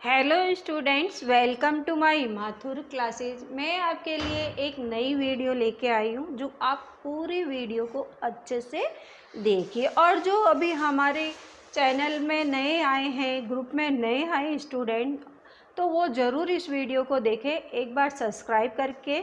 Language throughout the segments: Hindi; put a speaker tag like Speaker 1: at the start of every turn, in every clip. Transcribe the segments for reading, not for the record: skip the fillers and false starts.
Speaker 1: Hello students, welcome to my Mathur classes. मैं आपके लिए एक नई वीडियो लेके आई हूँ जो आप पूरी वीडियो को अच्छे से देखिए। और जो अभी हमारे चैनल में नए आए हैं, ग्रुप में नए आए स्टूडेंट, तो वो ज़रूर इस वीडियो को देखें। एक बार सब्सक्राइब करके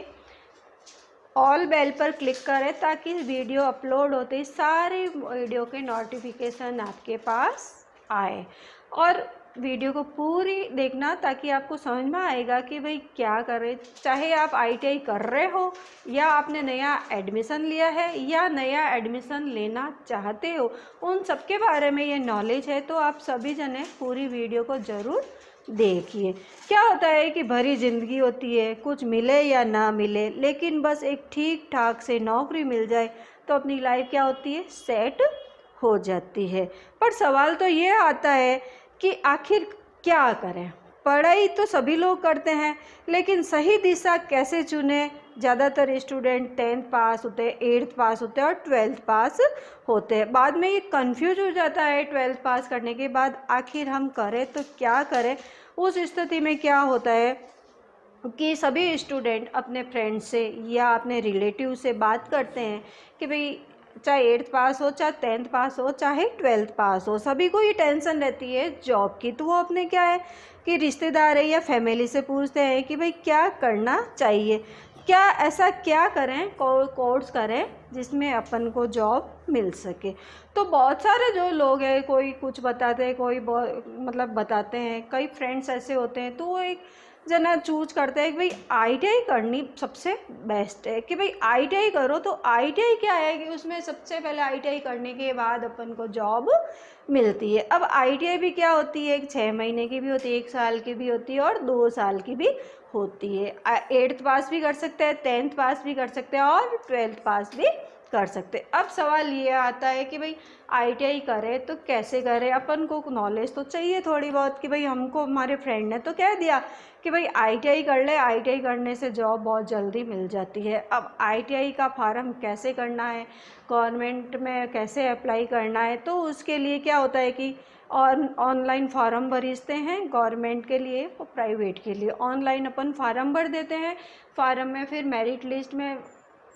Speaker 1: ऑल बेल पर क्लिक करें ताकि वीडियो अपलोड होते ही सारे वीडियो के नोटिफिकेशन आपके पास आए। और वीडियो को पूरी देखना ताकि आपको समझ में आएगा कि भाई क्या करें। चाहे आप आईटीआई कर रहे हो या आपने नया एडमिशन लिया है या नया एडमिशन लेना चाहते हो, उन सब के बारे में ये नॉलेज है। तो आप सभी जने पूरी वीडियो को ज़रूर देखिए। क्या होता है कि भरी ज़िंदगी होती है, कुछ मिले या ना मिले, लेकिन बस एक ठीक ठाक से नौकरी मिल जाए तो अपनी लाइफ क्या होती है, सेट हो जाती है। पर सवाल तो ये आता है कि आखिर क्या करें। पढ़ाई तो सभी लोग करते हैं, लेकिन सही दिशा कैसे चुने। ज़्यादातर स्टूडेंट 10th पास होते हैं, 8th पास होते हैं और 12th पास होते हैं। बाद में ये कंफ्यूज हो जाता है 12th पास करने के बाद आखिर हम करें तो क्या करें। उस स्थिति में क्या होता है कि सभी स्टूडेंट अपने फ्रेंड से या अपने रिलेटिव से बात करते हैं कि भाई चाहे 8th पास हो, चाहे 10th पास हो, चाहे 12th पास हो, सभी को ये टेंशन रहती है जॉब की। तो वो अपने क्या है कि रिश्तेदार है या फैमिली से पूछते हैं कि भाई क्या करना चाहिए, क्या ऐसा क्या करें, कोर्स करें जिसमें अपन को जॉब मिल सके। तो बहुत सारे जो लोग हैं, कोई कुछ बताते हैं, कोई मतलब बताते हैं, कई फ्रेंड्स ऐसे होते हैं। तो वो एक जना चूज करते हैं कि भाई आईटीआई करनी सबसे बेस्ट है, कि भाई आईटीआई करो। तो आईटीआई क्या है कि उसमें सबसे पहले आईटीआई करने के बाद अपन को जॉब मिलती है। अब आईटीआई भी क्या होती है, 6 महीने की भी होती है, 1 साल की भी होती है और 2 साल की भी होती है। 8th पास भी कर सकते हैं, 10th पास भी कर सकते हैं और 12th पास भी कर सकते हैं। अब सवाल ये आता है कि भाई आईटीआई करें तो कैसे करें। अपन को नॉलेज तो चाहिए थोड़ी बहुत कि भाई हमको हमारे फ्रेंड ने तो कह दिया कि भाई आईटीआई कर ले, आईटीआई करने से जॉब बहुत जल्दी मिल जाती है। अब आईटीआई का फार्म कैसे करना है, गवर्नमेंट में कैसे अप्लाई करना है, तो उसके लिए क्या होता है कि ऑनलाइन फार्म भरते हैं, गवर्नमेंट के लिए और प्राइवेट के लिए। ऑनलाइन अपन फार्म भर देते हैं। फार्म में फिर मेरिट लिस्ट में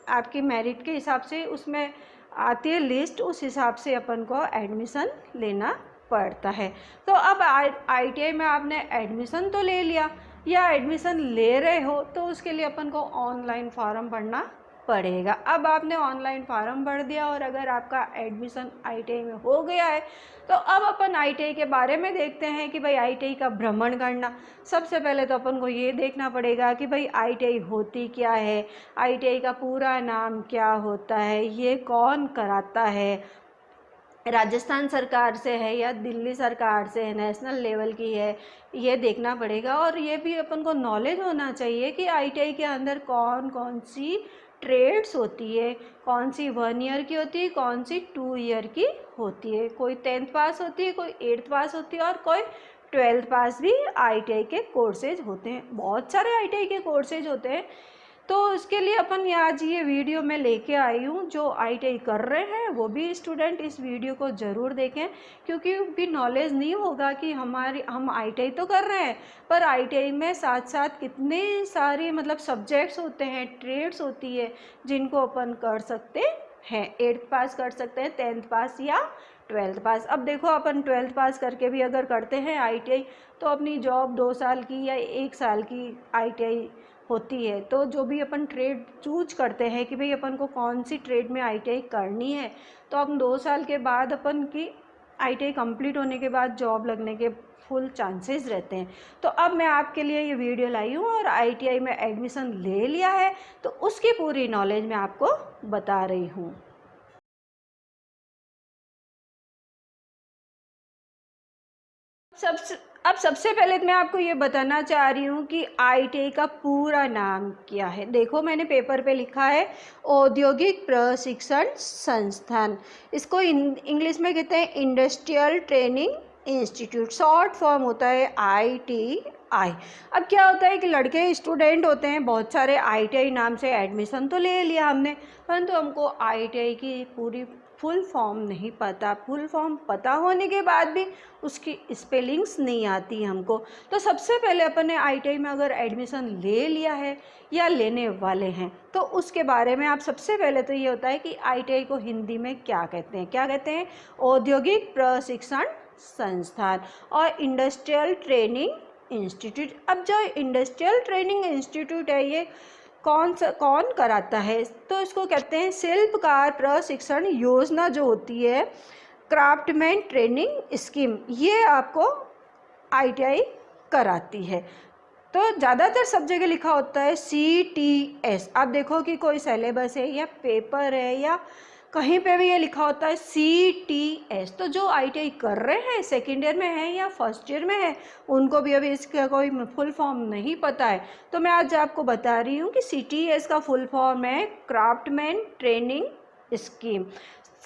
Speaker 1: आपकी मेरिट के हिसाब से उसमें आती है लिस्ट, उस हिसाब से अपन को एडमिशन लेना पड़ता है। तो अब आईटीआई में आपने एडमिशन तो ले लिया या एडमिशन ले रहे हो, तो उसके लिए अपन को ऑनलाइन फॉर्म भरना पड़ेगा। अब आपने ऑनलाइन फॉर्म भर दिया और अगर आपका एडमिशन आईटीआई में हो गया है, तो अब अपन आईटीआई के बारे में देखते हैं कि भाई आईटीआई का भ्रमण करना। सबसे पहले तो अपन को ये देखना पड़ेगा कि भाई आईटीआई होती क्या है, आईटीआई का पूरा नाम क्या होता है, ये कौन कराता है, राजस्थान सरकार से है या दिल्ली सरकार से है, नेशनल लेवल की है, ये देखना पड़ेगा। और ये भी अपन को नॉलेज होना चाहिए कि आईटीआई के अंदर कौन कौन सी ट्रेड्स होती है, कौन सी 1 ईयर की होती है, कौन सी 2 ईयर की होती है। कोई 10th पास होती है, कोई 8th पास होती है और कोई 12th पास भी आईटीआई के कोर्सेज होते हैं। बहुत सारे आईटीआई के कोर्सेज होते हैं। तो उसके लिए अपन आज ये वीडियो में लेके आई हूँ। जो आईटीआई कर रहे हैं वो भी स्टूडेंट इस वीडियो को ज़रूर देखें, क्योंकि भी नॉलेज नहीं होगा कि हम आईटीआई तो कर रहे हैं, पर आईटीआई में साथ साथ कितने सारे मतलब सब्जेक्ट्स होते हैं, ट्रेड्स होती है जिनको अपन कर सकते हैं। 8th पास कर सकते हैं, 10th पास या 12th पास। अब देखो अपन 12th पास करके भी अगर करते हैं आईटीआई, तो अपनी जॉब 2 साल की या 1 साल की आईटीआई होती है। तो जो भी अपन ट्रेड चूज करते हैं कि भाई अपन को कौन सी ट्रेड में आईटीआई करनी है, तो हम 2 साल के बाद अपन की आईटीआई कंप्लीट होने के बाद जॉब लगने के फुल चांसेस रहते हैं। तो अब मैं आपके लिए ये वीडियो लाई हूँ और आईटीआई में एडमिशन ले लिया है तो उसकी पूरी नॉलेज मैं आपको बता रही हूँ। अब सबसे पहले मैं आपको ये बताना चाह रही हूँ कि आईटीआई का पूरा नाम क्या है। देखो मैंने पेपर पे लिखा है औद्योगिक प्रशिक्षण संस्थान। इसको इंग्लिश में कहते हैं industrial training institute, short form होता है आईटीआई। अब क्या होता है कि लड़के स्टूडेंट होते हैं, बहुत सारे आईटीआई नाम से एडमिशन तो ले लिया हमने, परंतु हमको आईटीआई की पूरी फुल फॉर्म नहीं पता, फुल फॉर्म पता होने के बाद भी उसकी स्पेलिंग्स नहीं आती हमको। तो सबसे पहले अपन ने ITI में अगर एडमिशन ले लिया है या लेने वाले हैं तो उसके बारे में आप सबसे पहले तो ये होता है कि ITI को हिंदी में क्या कहते हैं। क्या कहते हैं? औद्योगिक प्रशिक्षण संस्थान और इंडस्ट्रियल ट्रेनिंग इंस्टीट्यूट। अब जो इंडस्ट्रियल ट्रेनिंग इंस्टीट्यूट है ये कौन कराता है? तो इसको कहते हैं शिल्पकार प्रशिक्षण योजना जो होती है, क्राफ्टमैन ट्रेनिंग स्कीम, ये आपको ITI कराती है। तो ज़्यादातर सब जगह लिखा होता है CTS। आप देखो कि कोई सिलेबस है या पेपर है या कहीं पे भी ये लिखा होता है CTS। तो जो ITI कर रहे हैं, सेकेंड ईयर में है या फर्स्ट ईयर में है, उनको भी अभी इसका कोई फुल फॉर्म नहीं पता है। तो मैं आज आपको बता रही हूँ कि CTS का फुल फॉर्म है क्राफ्टमैन ट्रेनिंग स्कीम,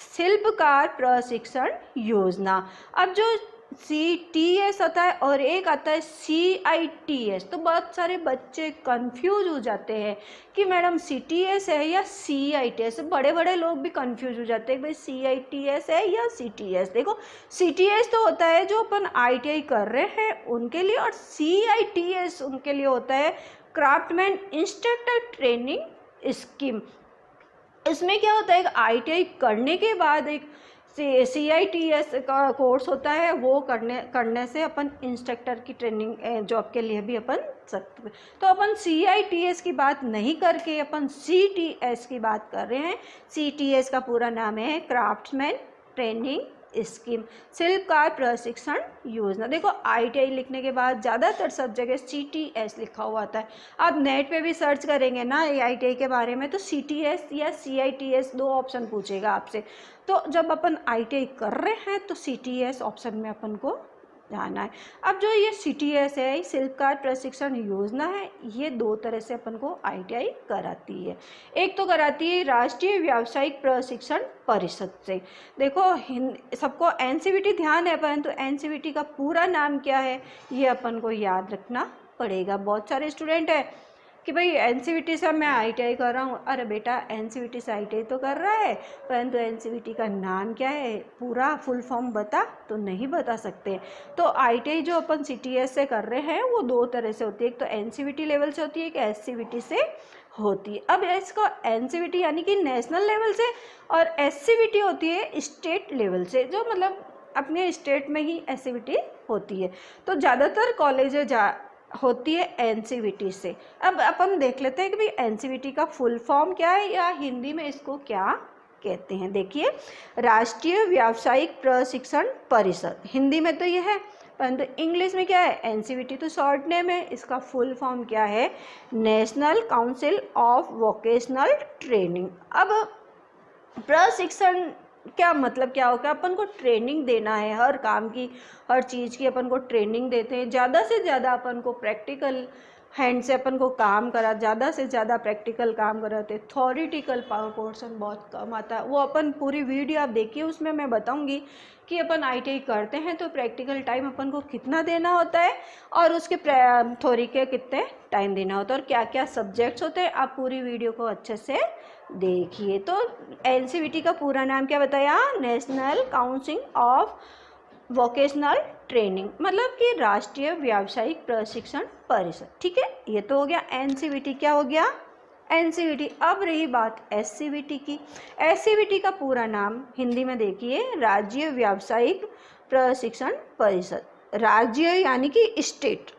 Speaker 1: शिल्पकार प्रशिक्षण योजना। अब जो CTS आता है और एक आता है CITS, तो बहुत सारे बच्चे कंफ्यूज हो जाते हैं कि मैडम CTS है या CITS। बड़े बड़े लोग भी कंफ्यूज हो जाते हैं भाई CITS है या CTS। देखो CTS तो होता है जो अपन ITI कर रहे हैं उनके लिए, और CITS उनके लिए होता है क्राफ्टमैन इंस्ट्रक्टर ट्रेनिंग स्कीम। इसमें क्या होता है, ITI करने के बाद एक CITS का कोर्स होता है, वो करने से अपन इंस्ट्रक्टर की ट्रेनिंग जॉब के लिए भी अपन सकते। तो अपन CITS की बात नहीं करके अपन CTS की बात कर रहे हैं। CTS का पूरा नाम है क्राफ्ट्समैन ट्रेनिंग स्कीम, शिल्पकार प्रशिक्षण योजना। देखो ITI लिखने के बाद ज़्यादातर सब जगह CTS लिखा हुआ आता है। आप नेट पे भी सर्च करेंगे ना ITI के बारे में तो CTS या CITS दो ऑप्शन पूछेगा आपसे। तो जब अपन ITI कर रहे हैं तो CTS ऑप्शन में अपन को जाना है। अब जो ये CTS है, शिल्पकार प्रशिक्षण योजना है, ये दो तरह से अपन को ITI कराती है। एक तो कराती है राष्ट्रीय व्यावसायिक प्रशिक्षण परिषद से। देखो सबको NCVT ध्यान है, परंतु NCVT का पूरा नाम क्या है ये अपन को याद रखना पड़ेगा। बहुत सारे स्टूडेंट है कि भाई NCVT से मैं ITI कर रहा हूँ। अरे बेटा NCVT से ITI तो कर रहा है, परंतु NCVT का नाम क्या है, पूरा फुल फॉर्म बता, तो नहीं बता सकते। तो ITI जो अपन CTS से कर रहे हैं वो दो तरह से होती है, एक तो NCVT लेवल से होती है, एक SCVT से होती है। अब इसका NCVT यानी कि नेशनल लेवल से, और SCVT होती है स्टेट लेवल से, जो मतलब अपने स्टेट में ही SCVT होती है। तो ज़्यादातर कॉलेज होती है NCVT से। अब अपन देख लेते हैं कि भाई NCVT का फुल फॉर्म क्या है या हिंदी में इसको क्या कहते हैं। देखिए, राष्ट्रीय व्यावसायिक प्रशिक्षण परिषद, हिंदी में तो ये है, परंतु इंग्लिश में क्या है, NCVT तो शॉर्ट नेम है। इसका फुल फॉर्म क्या है, national council of vocational training. अब प्रशिक्षण क्या मतलब क्या होगा, अपन को ट्रेनिंग देना है, हर काम की हर चीज़ की अपन को ट्रेनिंग देते हैं। ज़्यादा से ज़्यादा अपन को प्रैक्टिकल हैंड से अपन को काम करा, ज़्यादा से ज़्यादा प्रैक्टिकल काम कराते। थ्योरेटिकल पोर्शन बहुत कम आता है, वो अपन पूरी वीडियो आप देखिए, उसमें मैं बताऊंगी कि अपन ITI करते हैं तो प्रैक्टिकल टाइम अपन को कितना देना होता है और उसके थ्योरी के कितने टाइम देना होता है और क्या क्या सब्जेक्ट्स होते हैं। आप पूरी वीडियो को अच्छे से देखिए। तो NCVT का पूरा नाम क्या बताया, national council of vocational training, मतलब कि राष्ट्रीय व्यावसायिक प्रशिक्षण परिषद। ठीक है, ये तो हो गया NCVT। क्या हो गया, NCVT। अब रही बात SCVT की। SCVT का पूरा नाम हिंदी में देखिए, राज्य व्यावसायिक प्रशिक्षण परिषद। राज्य यानी कि स्टेट,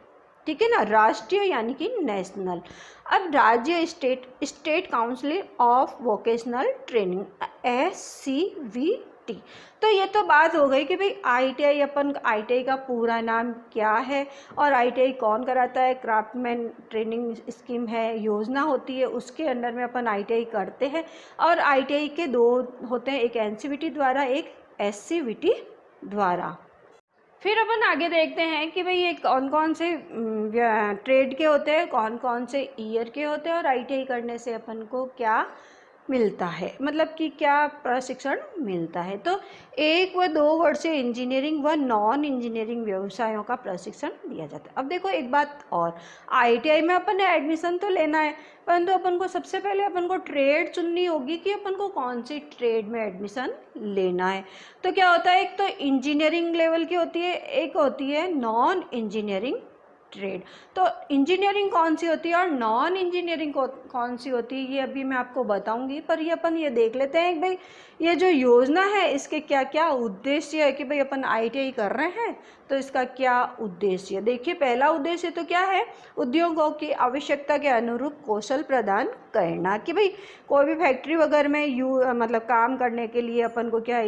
Speaker 1: ठीक है ना, राष्ट्रीय यानी कि नेशनल। अब राज्य state council of vocational training SCVT। तो ये तो बात हो गई कि भाई ITI, अपन ITI का पूरा नाम क्या है और ITI कौन कराता है। क्राफ्टमैन ट्रेनिंग स्कीम है, योजना होती है, उसके अंडर में अपन ITI करते हैं। और ITI के दो होते हैं, एक NCVT द्वारा, एक SCVT द्वारा। फिर अपन आगे देखते हैं कि भाई ये कौन कौन से ट्रेड के होते हैं, कौन कौन से ईयर के होते हैं और ITI करने से अपन को क्या मिलता है, मतलब कि क्या प्रशिक्षण मिलता है। तो 1 व 2 वर्षीय इंजीनियरिंग व नॉन इंजीनियरिंग व्यवसायों का प्रशिक्षण दिया जाता है। अब देखो एक बात और, ITI में अपन ने एडमिशन तो लेना है, परंतु अपन को सबसे पहले अपन को ट्रेड चुननी होगी कि अपन को कौन सी ट्रेड में एडमिशन लेना है। तो क्या होता है, एक तो इंजीनियरिंग लेवल की होती है, एक होती है नॉन इंजीनियरिंग ट्रेड। तो इंजीनियरिंग कौन सी होती है और नॉन इंजीनियरिंग कौन सी होती है, ये अभी मैं आपको बताऊंगी। पर ये अपन ये देख लेते हैं कि भाई ये जो योजना है इसके क्या क्या उद्देश्य है, कि भाई अपन ITI कर रहे हैं तो इसका क्या उद्देश्य है। देखिए पहला उद्देश्य तो क्या है, उद्योगों की आवश्यकता के अनुरूप कौशल प्रदान करना, कि भाई कोई भी फैक्ट्री वगैरह में मतलब काम करने के लिए अपन को क्या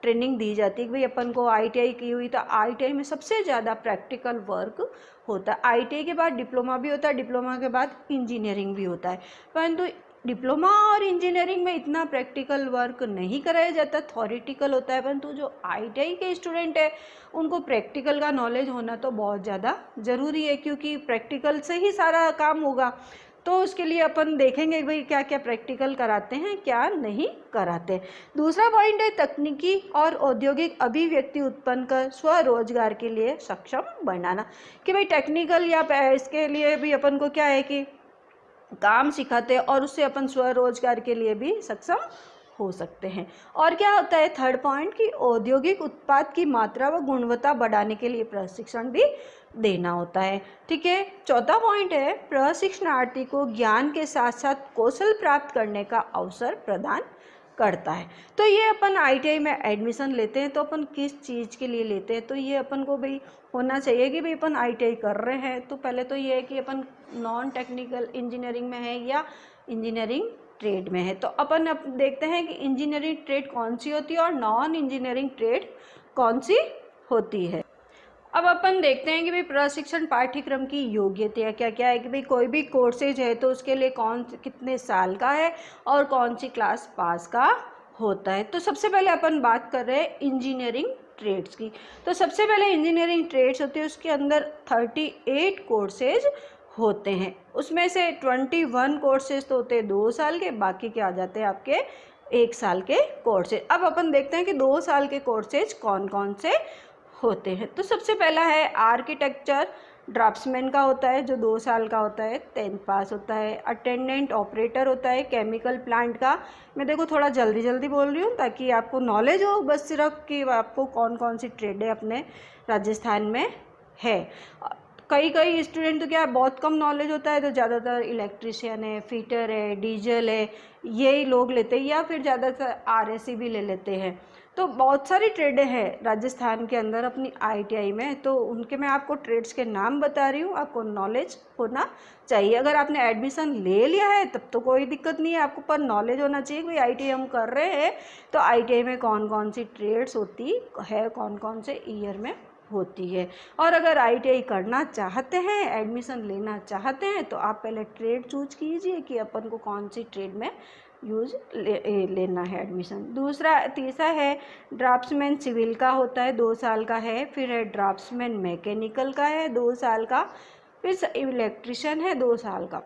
Speaker 1: ट्रेनिंग दी जाती है कि भाई अपन को ITI की हुई, तो ITI में सबसे ज़्यादा प्रैक्टिकल वर्क होता है। ITI के बाद डिप्लोमा भी होता है, डिप्लोमा के बाद इंजीनियरिंग भी होता है, परंतु डिप्लोमा और इंजीनियरिंग में इतना प्रैक्टिकल वर्क नहीं कराया जाता, थ्योरेटिकल होता है। परंतु जो ITI के स्टूडेंट है उनको प्रैक्टिकल का नॉलेज होना तो बहुत ज़्यादा ज़रूरी है, क्योंकि प्रैक्टिकल से ही सारा काम होगा। तो उसके लिए अपन देखेंगे भाई क्या क्या प्रैक्टिकल कराते हैं, क्या नहीं कराते। दूसरा पॉइंट है तकनीकी और औद्योगिक अभिव्यक्ति उत्पन्न कर स्वरोजगार के लिए सक्षम बनाना, कि भाई टेक्निकल या इसके लिए भी अपन को क्या है कि काम सिखाते हैं और उससे अपन स्वरोजगार के लिए भी सक्षम हो सकते हैं। और क्या होता है थर्ड पॉइंट, कि औद्योगिक उत्पाद की मात्रा व गुणवत्ता बढ़ाने के लिए प्रशिक्षण भी देना होता है। ठीक है, चौथा पॉइंट है प्रशिक्षणार्थी को ज्ञान के साथ साथ कौशल प्राप्त करने का अवसर प्रदान करता है। तो ये अपन ITI में एडमिशन लेते हैं तो अपन किस चीज़ के लिए लेते हैं, तो ये अपन को भाई होना चाहिए कि भाई अपन ITI कर रहे हैं तो पहले तो ये है कि अपन नॉन टेक्निकल इंजीनियरिंग में है या इंजीनियरिंग ट्रेड में है। तो अपन अब देखते हैं कि इंजीनियरिंग ट्रेड कौन सी होती है और नॉन इंजीनियरिंग ट्रेड कौन सी होती है। अब अपन देखते हैं कि भाई प्रशिक्षण पाठ्यक्रम की योग्यता क्या क्या है, कि भाई कोई भी कोर्सेज है तो उसके लिए कितने साल का है और कौन सी क्लास पास का होता है। तो सबसे पहले अपन बात कर रहे हैं इंजीनियरिंग ट्रेड्स की। तो सबसे पहले इंजीनियरिंग ट्रेड्स होती है, उसके अंदर 38 कोर्सेज होते हैं, उसमें से 21 कोर्सेज तो होते हैं 2 साल के, बाकी के आ जाते हैं आपके 1 साल के कोर्सेज। अब अपन देखते हैं कि 2 साल के कोर्सेज कौन कौन से होते हैं। तो सबसे पहला है आर्किटेक्चर ड्राफ्ट्समैन का होता है जो 2 साल का होता है, 10th पास होता है। अटेंडेंट ऑपरेटर होता है केमिकल प्लांट का। मैं देखो थोड़ा जल्दी जल्दी बोल रही हूँ ताकि आपको नॉलेज हो, बस सिर्फ कि आपको कौन कौन सी ट्रेडें अपने राजस्थान में है। कई स्टूडेंट तो क्या बहुत कम नॉलेज होता है, तो ज़्यादातर इलेक्ट्रिशियन है, फिटर है, डीजल है, यही लोग लेते हैं, या फिर ज़्यादातर RSC भी ले लेते हैं। तो बहुत सारी ट्रेडें हैं राजस्थान के अंदर अपनी ITI में, तो उनके मैं आपको ट्रेड्स के नाम बता रही हूँ, आपको नॉलेज होना चाहिए। अगर आपने एडमिशन ले लिया है तब तो कोई दिक्कत नहीं है, आपको पर नॉलेज होना चाहिए कि भाई ITI हम कर रहे हैं तो ITI में कौन कौन सी ट्रेड्स होती है, कौन कौन से ईयर में होती है। और अगर ITI करना चाहते हैं, एडमिशन लेना चाहते हैं, तो आप पहले ट्रेड चूज कीजिए कि अपन को कौन सी ट्रेड में लेना है एडमिशन। तीसरा है ड्राफ्ट्समैन सिविल का होता है, 2 साल का है। फिर है ड्राफ्ट्समैन मैकेनिकल का है 2 साल का। फिर इलेक्ट्रिशियन है 2 साल का।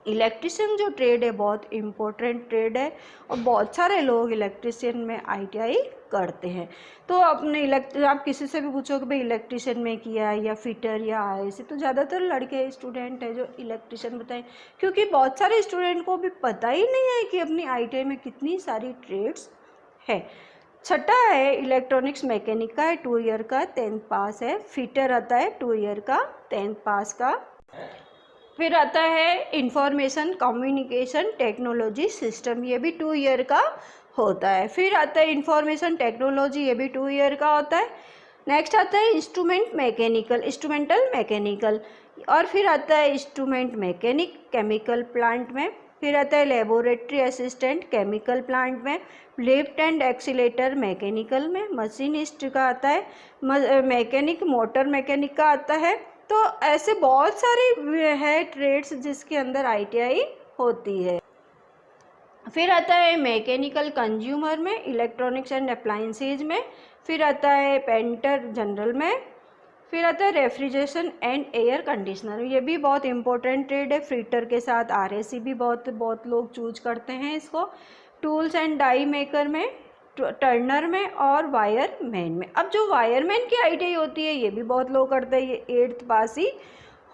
Speaker 1: इलेक्ट्रिशियन जो ट्रेड है बहुत इम्पोर्टेंट ट्रेड है और बहुत सारे लोग इलेक्ट्रिशियन में ITI करते हैं। तो आप किसी से भी पूछो कि भाई इलेक्ट्रिशियन में किया है या फिटर या RSC, तो ज़्यादातर लड़के स्टूडेंट हैं जो इलेक्ट्रिशियन बताएं, क्योंकि बहुत सारे स्टूडेंट को भी पता ही नहीं है कि अपनी ITI में कितनी सारी ट्रेड्स है। छठा है इलेक्ट्रॉनिक्स मैकेनिक का है, 2 ईयर का, 10th पास है। फिटर आता है 2 ईयर का, 10th पास का। फिर आता है इंफॉर्मेशन कम्युनिकेशन टेक्नोलॉजी सिस्टम, ये भी 2 ईयर का होता है। फिर आता है इंफॉर्मेशन टेक्नोलॉजी, ये भी 2 ईयर का होता है। नेक्स्ट आता है इंस्ट्रूमेंटल मैकेनिकल। और फिर आता है इंस्ट्रूमेंट मैकेनिक केमिकल प्लांट में। फिर आता है लेबोरेटरी असिस्टेंट केमिकल प्लांट में। लिफ्ट एंड एक्सीलेटर मैकेनिकल में। मशीनिस्ट का आता है, मैकेनिक मोटर मैकेनिक का आता है। तो ऐसे बहुत सारे है ट्रेड्स जिसके अंदर ITI होती है। फिर आता है मैकेनिकल कंज्यूमर में, इलेक्ट्रॉनिक्स एंड अप्लायंसेज में। फिर आता है पेंटर जनरल में। फिर आता है रेफ्रिजरेशन एंड एयर कंडीशनर, ये भी बहुत इंपॉर्टेंट ट्रेड है। फ्रीटर के साथ आरएसी भी बहुत लोग चूज करते हैं इसको। टूल्स एंड डाई मेकर में, टर्नर में और वायरमैन में। अब जो वायरमैन की आईटीआई होती है ये भी बहुत लोग करते हैं, ये 8th पास ही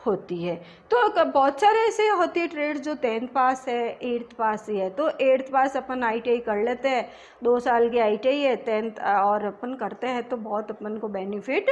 Speaker 1: होती है। तो बहुत सारे ऐसे होती है ट्रेड्स जो 10th पास है, 8th पास ही है। तो 8th पास अपन आईटीआई कर लेते हैं, 2 साल की आईटीआई है 10th और अपन करते हैं तो बहुत अपन को बेनिफिट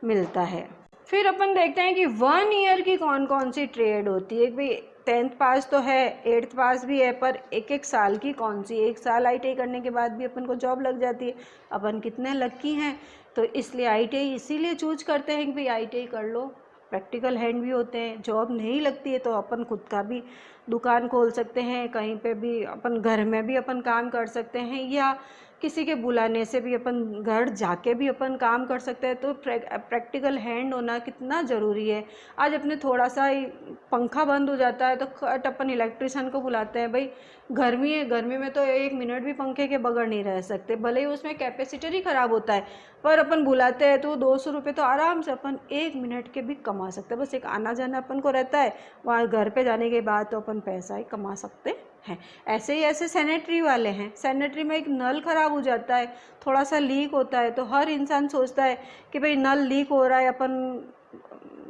Speaker 1: मिलता है। फिर अपन देखते हैं कि 1 ईयर की कौन कौन सी ट्रेड होती है। भाई 10th पास तो है, 8th पास भी है, पर एक साल की कौन सी, 1 साल आईटीआई करने के बाद भी अपन को जॉब लग जाती है। अपन कितने लकी हैं, तो इसलिए आईटीआई इसीलिए चूज करते हैं कि भाई आईटीआई कर लो, प्रैक्टिकल हैंड भी होते हैं। जॉब नहीं लगती है तो अपन खुद का भी दुकान खोल सकते हैं, कहीं पे भी अपन घर में भी अपन काम कर सकते हैं, या किसी के बुलाने से भी अपन घर जाके भी अपन काम कर सकते हैं। तो प्रैक्टिकल हैंड होना कितना ज़रूरी है। आज अपने थोड़ा सा ही पंखा बंद हो जाता है तो खट अपन इलेक्ट्रिशियन को बुलाते हैं। भाई गर्मी है, गर्मी में तो 1 मिनट भी पंखे के बगैर नहीं रह सकते, भले ही उसमें कैपेसिटर ही ख़राब होता है, पर अपन बुलाते हैं तो 200 रुपये तो आराम से अपन 1 मिनट के भी कमा सकते हैं। बस एक आना जाना अपन को रहता है, वहाँ घर पे जाने के बाद तो अपन पैसा ही कमा सकते हैं। ऐसे ही ऐसे सैनिटरी वाले हैं, सैनिटरी में एक नल ख़राब हो जाता है, थोड़ा सा लीक होता है तो हर इंसान सोचता है कि भाई नल लीक हो रहा है, अपन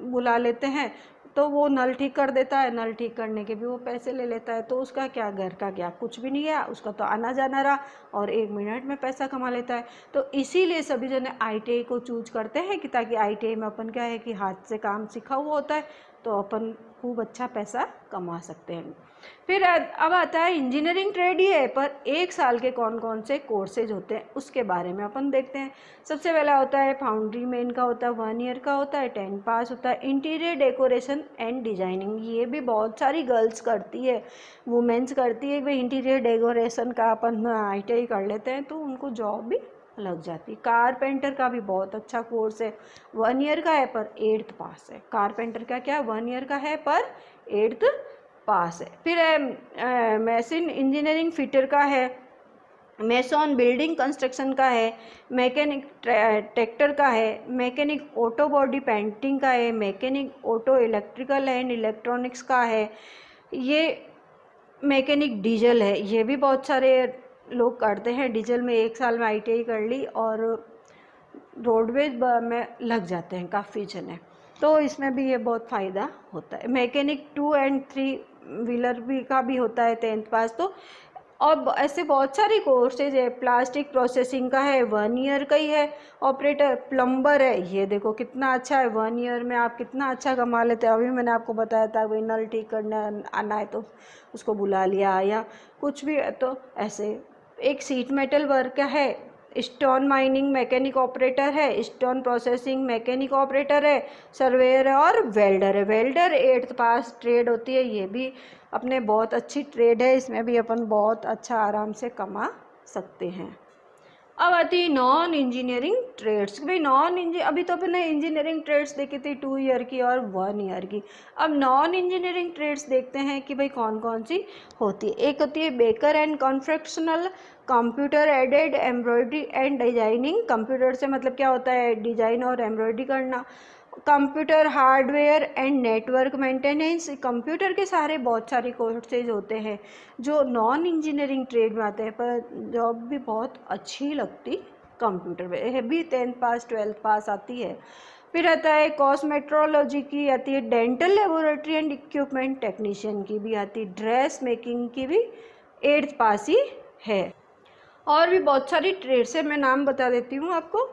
Speaker 1: बुला लेते हैं तो वो नल ठीक कर देता है, नल ठीक करने के भी वो पैसे ले लेता है। तो उसका क्या, घर का क्या, कुछ भी नहीं गया, उसका तो आना जाना रहा और 1 मिनट में पैसा कमा लेता है। तो इसीलिए सभी जने आईटीआई को चूज करते हैं कि ताकि आईटीआई में अपन क्या है कि हाथ से काम सीखा हुआ होता है तो अपन खूब अच्छा पैसा कमा सकते हैं। फिर अब आता है इंजीनियरिंग ट्रेड ही है, पर 1 साल के कौन कौन से कोर्सेज होते हैं उसके बारे में अपन देखते हैं। सबसे पहला होता है फाउंड्री मैन का, होता है 1 ईयर का होता है, 10 पास होता है। इंटीरियर डेकोरेशन एंड डिजाइनिंग, ये भी बहुत सारी गर्ल्स करती है, वुमेन्स करती है। भाई इंटीरियर डेकोरेशन का अपन आईटीआई कर लेते हैं तो उनको जॉब भी लग जाती। कारपेंटर का भी बहुत अच्छा कोर्स है, 1 ईयर का है पर 8th पास है। कारपेंटर का क्या 1 ईयर का है पर 8th पास है। फिर मशीन इंजीनियरिंग फिटर का है, मेसॉन बिल्डिंग कंस्ट्रक्शन का है, मैकेनिक ट्रैक्टर का है, मैकेनिक ऑटो बॉडी पेंटिंग का है, mechanic auto electrical and electronics का है, ये मैकेनिक डीजल है। ये भी बहुत सारे लोग करते हैं, डीजल में 1 साल में आईटीआई कर ली और रोडवेज में लग जाते हैं काफ़ी जने, तो इसमें भी ये बहुत फ़ायदा होता है। मैकेनिक 2 एंड 3 व्हीलर भी का भी होता है 10th पास। तो और ऐसे बहुत सारी कोर्सेज है। प्लास्टिक प्रोसेसिंग का है, 1 ईयर का ही है। ऑपरेटर प्लम्बर है, ये देखो कितना अच्छा है, 1 ईयर में आप कितना अच्छा कमा लेते हैं। अभी मैंने आपको बताया था वही नल ठीक करना आना है तो उसको बुला लिया, या कुछ भी है तो ऐसे। एक सीट मेटल वर्क का है, स्टोन माइनिंग मैकेनिक ऑपरेटर है, स्टोन प्रोसेसिंग मैकेनिक ऑपरेटर है, सर्वेयर है और वेल्डर है। वेल्डर 8th पास ट्रेड होती है, ये भी अपने बहुत अच्छी ट्रेड है, इसमें भी अपन बहुत अच्छा आराम से कमा सकते हैं। अब आती है नॉन इंजीनियरिंग ट्रेड्स। भाई अभी तो अपने इंजीनियरिंग ट्रेड्स देखी थी 2 ईयर की और 1 ईयर की। अब नॉन इंजीनियरिंग ट्रेड्स देखते हैं कि भाई कौन कौन सी होती है। एक होती है baker and confectional, computer aided embroidery and designing. Computer से मतलब क्या होता है, डिजाइन और एम्ब्रॉयडरी करना। Computer hardware and network maintenance, computer के सारे बहुत सारे कोर्सेज होते हैं जो नॉन इंजीनियरिंग ट्रेड में आते हैं, पर जॉब भी बहुत अच्छी लगती कंप्यूटर में भी 10th पास 12th पास आती है। फिर आता है कॉस्मेट्रोलॉजी की आती है, dental laboratory and equipment technician की भी आती, ड्रेस मेकिंग की भी 8th पास ही है। और भी बहुत सारी ट्रेड्स है, मैं नाम बता देती हूँ आपको।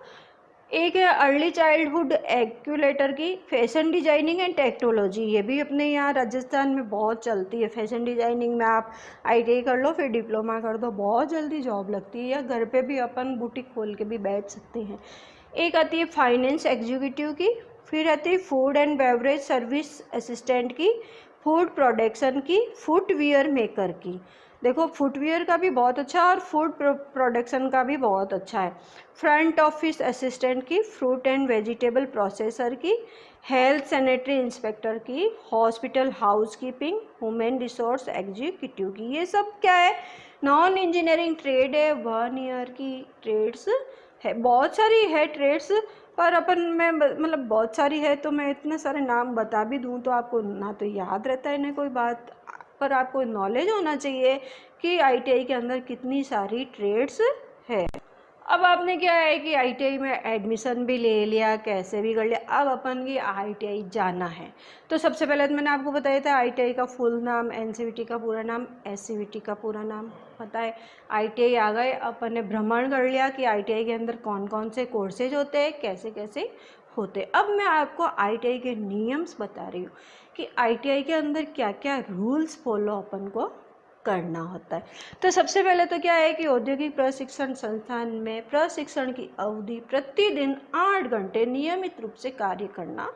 Speaker 1: एक है अर्ली चाइल्डहुड एजुकेटर की, फैशन डिजाइनिंग एंड टेक्नोलॉजी, ये भी अपने यहाँ राजस्थान में बहुत चलती है। फैशन डिजाइनिंग में आप आईटीआई कर लो फिर डिप्लोमा कर दो, बहुत जल्दी जॉब लगती है, या घर पे भी अपन बुटीक खोल के भी बैठ सकते हैं। एक आती है फाइनेंस एग्जीक्यूटिव की, फिर आती है food and beverage service assistant की, फूड प्रोडक्शन की, फुटवियर मेकर की। देखो फुटवियर का भी बहुत अच्छा और फूड प्रोडक्शन का भी बहुत अच्छा है। फ्रंट ऑफिस असिस्टेंट की, फ्रूट एंड वेजिटेबल प्रोसेसर की, हेल्थ सैनिटरी इंस्पेक्टर की, hospital house keeping, human resource executive की। ये सब क्या है, नॉन इंजीनियरिंग ट्रेड है, 1 ईयर की ट्रेड्स है, बहुत सारी है ट्रेड्स, पर अपन मैं मतलब बहुत सारी है तो मैं इतने सारे नाम बता भी दूँ तो आपको ना तो याद रहता है ना कोई बात, पर आपको नॉलेज होना चाहिए कि आईटीआई के अंदर कितनी सारी ट्रेड्स है। अब आपने क्या है कि आईटीआई में एडमिशन भी ले लिया, कैसे भी कर लिया, अब अपन की आईटीआई जाना है। तो सबसे पहले तो मैंने आपको बताया था आईटीआई का फुल नाम, एनसीवीटी का पूरा नाम, एससीवीटी का पूरा नाम पता है। आईटीआई आ गए, अपन ने भ्रमण कर लिया कि आईटीआई के अंदर कौन कौन से कोर्सेज होते हैं, कैसे कैसे होते। अब मैं आपको आईटीआई के नियम्स बता रही हूँ कि आईटीआई के अंदर क्या क्या रूल्स फॉलो अपन को करना होता है। तो सबसे पहले तो क्या है कि औद्योगिक प्रशिक्षण संस्थान में प्रशिक्षण की अवधि प्रतिदिन 8 घंटे नियमित रूप से कार्य करना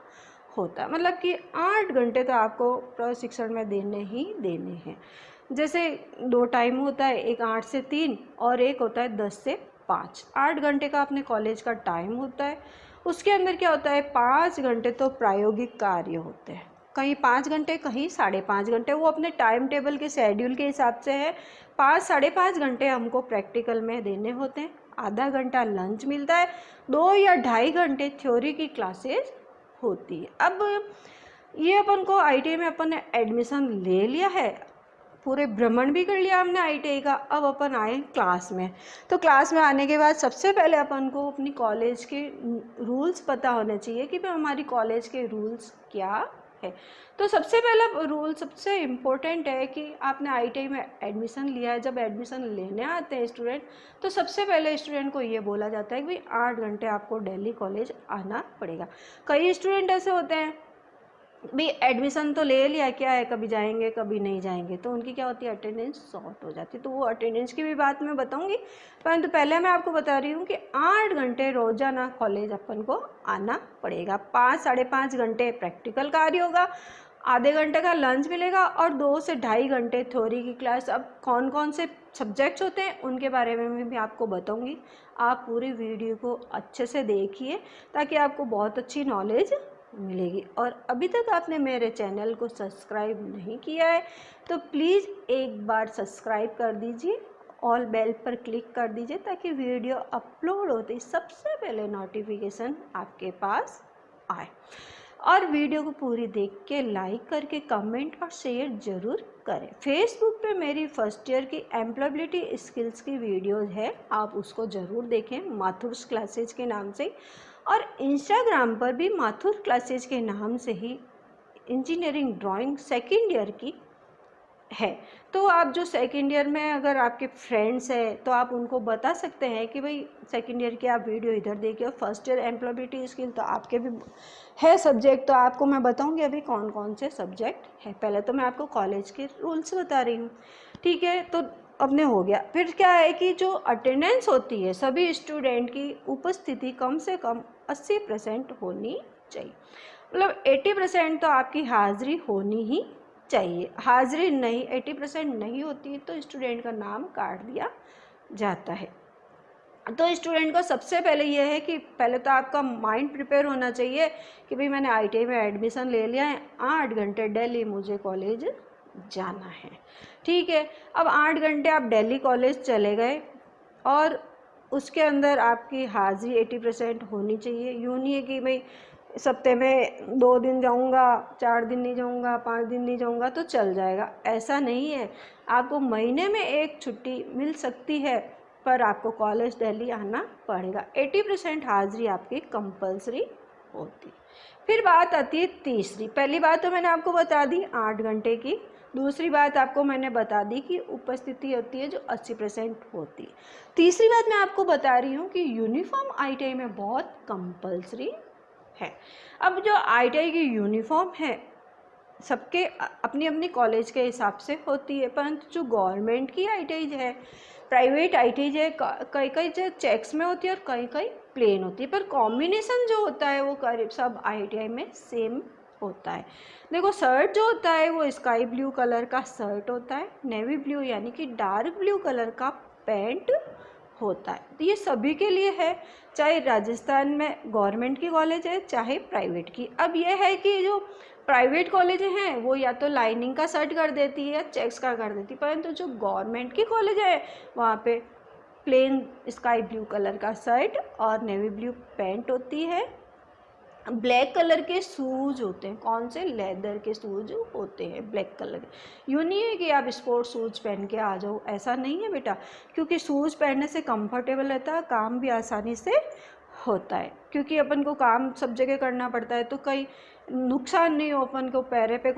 Speaker 1: होता है। मतलब कि 8 घंटे तो आपको प्रशिक्षण में देने ही देने हैं। जैसे 2 टाइम होता है, एक 8 से 3 और एक होता है 10 से 5। 8 घंटे का अपने कॉलेज का टाइम होता है। उसके अंदर क्या होता है, 5 घंटे तो प्रायोगिक कार्य होते हैं, कहीं 5 घंटे कहीं 5.5 घंटे, वो अपने टाइम टेबल के शेड्यूल के हिसाब से है। 5-5.5 घंटे हमको प्रैक्टिकल में देने होते हैं, आधा घंटा लंच मिलता है, 2 या 2.5 घंटे थ्योरी की क्लासेस होती है। अब ये अपन को आईटीआई में अपन ने एडमिशन ले लिया है, पूरे भ्रमण भी कर लिया हमने आईटीआई का। अब अपन आए क्लास में, तो क्लास में आने के बाद सबसे पहले अपन को अपनी कॉलेज के रूल्स पता होने चाहिए कि भाई हमारी कॉलेज के रूल्स क्या है। तो सबसे पहला रूल सबसे इम्पोर्टेंट है कि आपने आईटीआई में एडमिशन लिया है, जब एडमिशन लेने आते हैं स्टूडेंट, तो सबसे पहले स्टूडेंट को ये बोला जाता है कि भाई 8 घंटे आपको डेली कॉलेज आना पड़ेगा। कई स्टूडेंट ऐसे होते हैं भी एडमिशन तो ले लिया, क्या है कभी जाएंगे कभी नहीं जाएंगे, तो उनकी क्या होती है अटेंडेंस शॉर्ट हो जाती है। तो वो अटेंडेंस की भी बात मैं बताऊंगी, परंतु पहले मैं आपको बता रही हूँ कि 8 घंटे रोजाना कॉलेज अपन को आना पड़ेगा। 5-5.5 घंटे प्रैक्टिकल कार्य होगा, आधे घंटे का लंच मिलेगा और 2 से 2.5 घंटे थ्योरी की क्लास। अब कौन कौन से सब्जेक्ट्स होते हैं उनके बारे में भी आपको बताऊंगी। आप पूरी वीडियो को अच्छे से देखिए ताकि आपको बहुत अच्छी नॉलेज मिलेगी। और अभी तक आपने मेरे चैनल को सब्सक्राइब नहीं किया है तो प्लीज़ एक बार सब्सक्राइब कर दीजिए, ऑल बेल पर क्लिक कर दीजिए ताकि वीडियो अपलोड होते ही सबसे पहले नोटिफिकेशन आपके पास आए। और वीडियो को पूरी देख के लाइक करके कमेंट और शेयर ज़रूर करें। फेसबुक पे मेरी फर्स्ट ईयर की एम्प्लॉयबिलिटी स्किल्स की वीडियोज़ है, आप उसको ज़रूर देखें माथुर्स क्लासेज के नाम से। और इंस्टाग्राम पर भी माथुर क्लासेज के नाम से ही इंजीनियरिंग ड्राइंग सेकेंड ईयर की है। तो आप जो सेकेंड ईयर में अगर आपके फ्रेंड्स हैं तो आप उनको बता सकते हैं कि भाई सेकेंड ईयर की आप वीडियो इधर देखिए। और फर्स्ट ईयर एम्प्लॉयबिलिटी स्किल तो आपके भी है सब्जेक्ट, तो आपको मैं बताऊंगी अभी कौन कौन से सब्जेक्ट है। पहले तो मैं आपको कॉलेज के रूल्स बता रही हूँ, ठीक है। तो अपने हो गया। फिर क्या है कि जो अटेंडेंस होती है सभी स्टूडेंट की उपस्थिति कम से कम 80% होनी चाहिए। मतलब 80% तो आपकी हाज़िरी होनी ही चाहिए। हाज़िरी नहीं 80% नहीं होती तो स्टूडेंट का नाम काट दिया जाता है। तो स्टूडेंट को सबसे पहले ये है कि पहले तो आपका माइंड प्रिपेयर होना चाहिए कि भाई मैंने आईटीआई में एडमिशन ले लिया है, 8 घंटे डेली मुझे कॉलेज जाना है, ठीक है। अब 8 घंटे आप दिल्ली कॉलेज चले गए और उसके अंदर आपकी हाज़िरी 80% होनी चाहिए। यूँ नहीं है कि भाई सप्ते में 2 दिन जाऊंगा, 4 दिन नहीं जाऊंगा, 5 दिन नहीं जाऊंगा तो चल जाएगा, ऐसा नहीं है। आपको महीने में 1 छुट्टी मिल सकती है पर आपको कॉलेज दिल्ली आना पड़ेगा। 80% हाज़िरी आपकी कंपलसरी होती। फिर बात आती है तीसरी। पहली बात तो मैंने आपको बता दी 8 घंटे की, दूसरी बात आपको मैंने बता दी कि उपस्थिति होती है जो 80% होती है। तीसरी बात मैं आपको बता रही हूँ कि यूनिफॉर्म आईटीआई में बहुत कंपलसरी है। अब जो आईटीआई की यूनिफॉर्म है सबके अपनी अपनी कॉलेज के हिसाब से होती है, परंतु जो गवर्नमेंट की आईटीआई है, प्राइवेट आईटीआई है, कई कई जो चेक्स में होती है और कई कई प्लेन होती है, पर कॉम्बिनेशन जो होता है वो करीब सब आईटीआई में सेम होता है। देखो शर्ट जो होता है वो स्काई ब्लू कलर का शर्ट होता है, नेवी ब्लू यानी कि डार्क ब्लू कलर का पैंट होता है। तो ये सभी के लिए है, चाहे राजस्थान में गवर्नमेंट की कॉलेज है चाहे प्राइवेट की। अब ये है कि जो प्राइवेट कॉलेज हैं वो या तो लाइनिंग का शर्ट कर देती है या चेक्स का कर देती है, परंतु जो गवर्नमेंट की कॉलेज है वहाँ पे प्लेन स्काई ब्लू कलर का शर्ट और नेवी ब्लू पैंट होती है। ब्लैक कलर के शूज़ होते हैं, कौन से, लेदर के शूज़ होते हैं ब्लैक कलर के। यूँ नहीं है कि आप स्पोर्ट्स शूज़ पहन के आ जाओ, ऐसा नहीं है बेटा, क्योंकि शूज़ पहनने से कंफर्टेबल रहता है, काम भी आसानी से होता है, क्योंकि अपन को काम सब जगह करना पड़ता है, तो कहीं नुकसान नहीं हो अपन को, पैर पे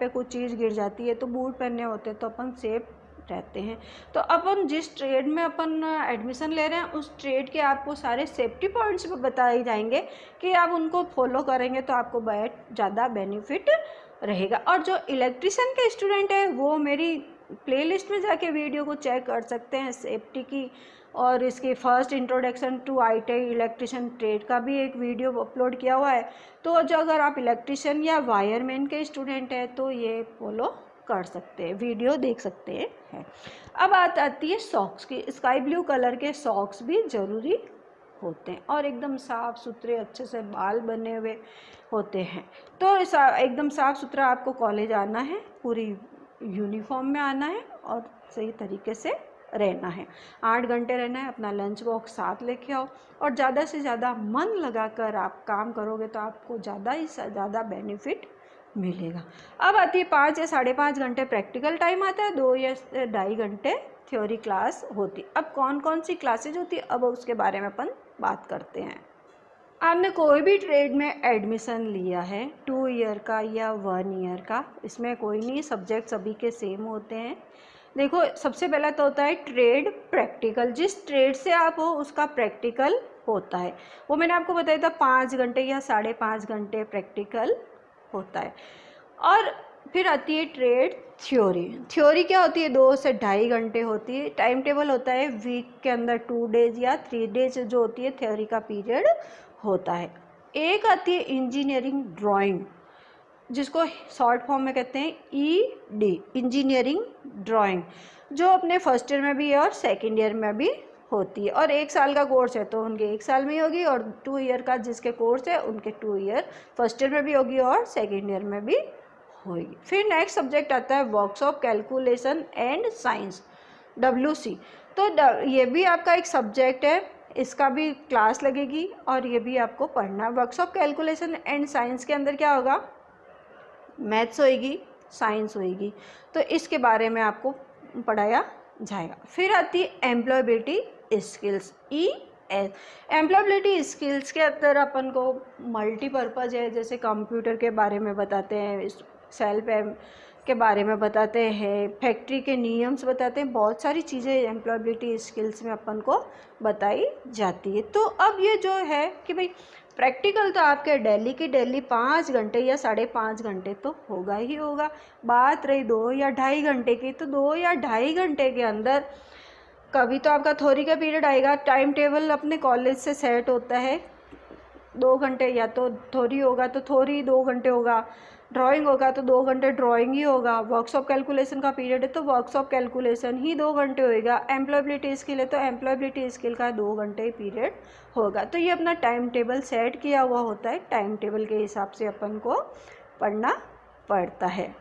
Speaker 1: कोई चीज़ गिर जाती है तो बूट पहनने होते हैं तो अपन सेफ रहते हैं। तो अपन जिस ट्रेड में अपन एडमिशन ले रहे हैं उस ट्रेड के आपको सारे सेफ्टी पॉइंट्स बताए जाएंगे कि आप उनको फॉलो करेंगे तो आपको बहुत ज़्यादा बेनिफिट रहेगा। और जो इलेक्ट्रिशियन के स्टूडेंट है वो मेरी प्लेलिस्ट में जाके वीडियो को चेक कर सकते हैं सेफ्टी की, और इसकी first introduction to ITI electrician trade का भी एक वीडियो अपलोड किया हुआ है। तो जो अगर आप इलेक्ट्रिशियन या वायरमैन के स्टूडेंट हैं तो ये फॉलो कर सकते हैं, वीडियो देख सकते हैं। अब आती है सॉक्स की। स्काई ब्लू कलर के सॉक्स भी ज़रूरी होते हैं और एकदम साफ़ सुथरे अच्छे से बाल बने हुए होते हैं। तो एकदम साफ़ सुथरा आपको कॉलेज आना है, पूरी यूनिफॉर्म में आना है और सही तरीके से रहना है। 8 घंटे रहना है, अपना लंच बॉक्स साथ लेके आओ और ज़्यादा से ज़्यादा मन लगाकर आप काम करोगे तो आपको ज़्यादा ही ज़्यादा बेनिफिट मिलेगा। अब आती है 5 या 5.5 घंटे प्रैक्टिकल टाइम आता है, 2 या 2.5 घंटे थ्योरी क्लास होती। अब कौन कौन सी क्लासेज होती है अब उसके बारे में अपन बात करते हैं। आपने कोई भी ट्रेड में एडमिशन लिया है 2 ईयर का या 1 ईयर का, इसमें कोई नहीं, सब्जेक्ट सभी के सेम होते हैं। देखो सबसे पहला तो होता है ट्रेड प्रैक्टिकल, जिस ट्रेड से आप हो उसका प्रैक्टिकल होता है, वो मैंने आपको बताया था 5 घंटे या 5.5 घंटे प्रैक्टिकल होता है। और फिर आती है ट्रेड थ्योरी। थ्योरी क्या होती है, 2 से 2.5 घंटे होती है। टाइम टेबल होता है वीक के अंदर 2 डेज या 3 डेज जो होती है थ्योरी का पीरियड होता है। एक आती है इंजीनियरिंग ड्राइंग, जिसको शॉर्ट फॉर्म में कहते हैं ED, इंजीनियरिंग ड्राइंग, जो अपने फर्स्ट ईयर में भी है और सेकेंड ईयर में भी होती है। और 1 साल का कोर्स है तो उनके 1 साल में ही होगी, और 2 ईयर का जिसके कोर्स है उनके 2 ईयर फर्स्ट ईयर में भी होगी और सेकेंड ईयर में भी होगी। फिर नेक्स्ट सब्जेक्ट आता है workshop calculation and science, WC। तो ये भी आपका एक सब्जेक्ट है, इसका भी क्लास लगेगी और ये भी आपको पढ़ना है। वर्कशॉप कैलकुलेशन एंड साइंस के अंदर क्या होगा, मैथ्स होएगी, साइंस होएगी, तो इसके बारे में आपको पढ़ाया जाएगा। फिर आती है employability skills, ES। Employability skills के अंदर अपन को मल्टीपर्पज़ है, जैसे कंप्यूटर के बारे में बताते हैं, सेल्फ के बारे में बताते हैं, फैक्ट्री के नियम्स बताते हैं, बहुत सारी चीज़ें एम्प्लॉयबिलिटी स्किल्स में अपन को बताई जाती है। तो अब ये जो है कि भाई प्रैक्टिकल तो आपके डेली की डेली 5 घंटे या 5.5 घंटे तो होगा ही होगा। बात रही 2 या 2.5 घंटे की, तो 2 या 2.5 घंटे के अंदर कभी तो आपका थ्योरी का पीरियड आएगा, टाइम टेबल अपने कॉलेज से सेट होता है, 2 घंटे या तो थ्योरी होगा तो थ्योरी 2 घंटे होगा, ड्राइंग होगा तो 2 घंटे ड्राइंग ही होगा, वर्कशॉप कैलकुलेशन का पीरियड है तो वर्कशॉप कैलकुलेशन ही 2 घंटे होएगा, एम्प्लॉयबिलिटी स्किल है तो एम्प्लॉयबिलिटी स्किल का 2 घंटे ही पीरियड होगा। तो ये अपना टाइम टेबल सेट किया हुआ होता है, टाइम टेबल के हिसाब से अपन को पढ़ना पड़ता है।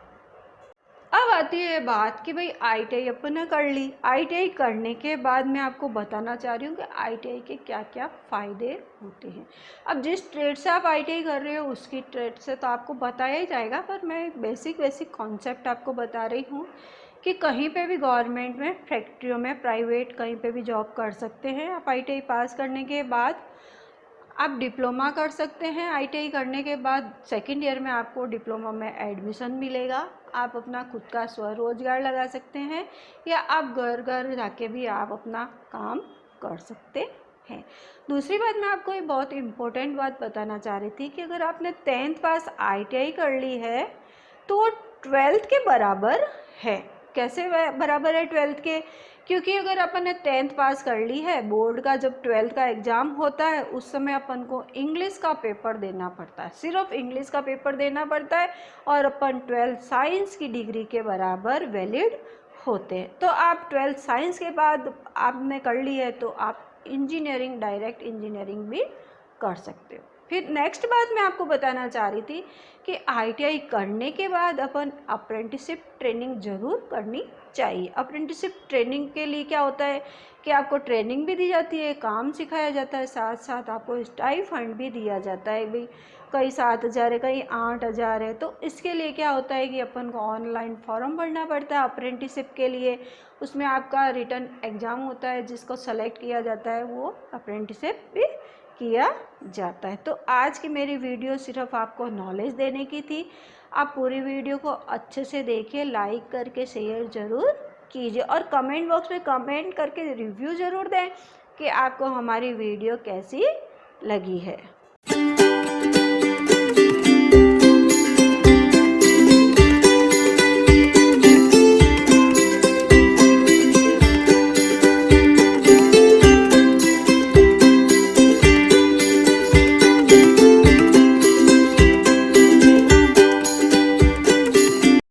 Speaker 1: अब आती है बात कि भाई ITI अपन ने कर ली, ITI करने के बाद मैं आपको बताना चाह रही हूँ कि ITI के क्या क्या फ़ायदे होते हैं। अब जिस ट्रेड से आप ITI कर रहे हो उसकी ट्रेड से तो आपको बताया ही जाएगा, पर मैं बेसिक कॉन्सेप्ट आपको बता रही हूँ कि कहीं पे भी गवर्नमेंट में, फैक्ट्रियों में, प्राइवेट कहीं पे भी जॉब कर सकते हैं आप ITI पास करने के बाद। आप डिप्लोमा कर सकते हैं, ITI करने के बाद सेकेंड ईयर में आपको डिप्लोमा में एडमिशन मिलेगा, आप अपना खुद का स्वरोजगार लगा सकते हैं, या आप घर घर जाके भी आप अपना काम कर सकते हैं। दूसरी बात मैं आपको एक बहुत इम्पोर्टेंट बात बताना चाह रही थी कि अगर आपने 10th पास ITI कर ली है तो 12th के बराबर है। कैसे बराबर है 12th के, क्योंकि अगर अपन ने 10th पास कर ली है, बोर्ड का जब 12th का एग्ज़ाम होता है उस समय अपन को इंग्लिश का पेपर देना पड़ता है, सिर्फ इंग्लिश का पेपर देना पड़ता है, और अपन 12th साइंस की डिग्री के बराबर वैलिड होते हैं। तो आप 12th साइंस के बाद आपने कर ली है तो आप इंजीनियरिंग, डायरेक्ट इंजीनियरिंग भी कर सकते हो। फिर नेक्स्ट बात मैं आपको बताना चाह रही थी कि ITI करने के बाद अपन अप्रेंटिसशिप ट्रेनिंग ज़रूर करनी चाहिए। अप्रेंटिसशिप ट्रेनिंग के लिए क्या होता है कि आपको ट्रेनिंग भी दी जाती है, काम सिखाया जाता है, साथ साथ आपको स्टाइफंड भी दिया जाता है। भाई कहीं 7,000 है, कहीं 8,000 है। तो इसके लिए क्या होता है कि अपन को ऑनलाइन फॉर्म भरना पड़ता है अप्रेंटिसशिप के लिए। उसमें आपका रिटन एग्ज़ाम होता है, जिसको सेलेक्ट किया जाता है वो अप्रेंटिसशिप भी किया जाता है। तो आज की मेरी वीडियो सिर्फ आपको नॉलेज देने की थी। आप पूरी वीडियो को अच्छे से देखिए, लाइक करके शेयर ज़रूर कीजिए और कमेंट बॉक्स में कमेंट करके रिव्यू ज़रूर दें कि आपको हमारी वीडियो कैसी लगी है।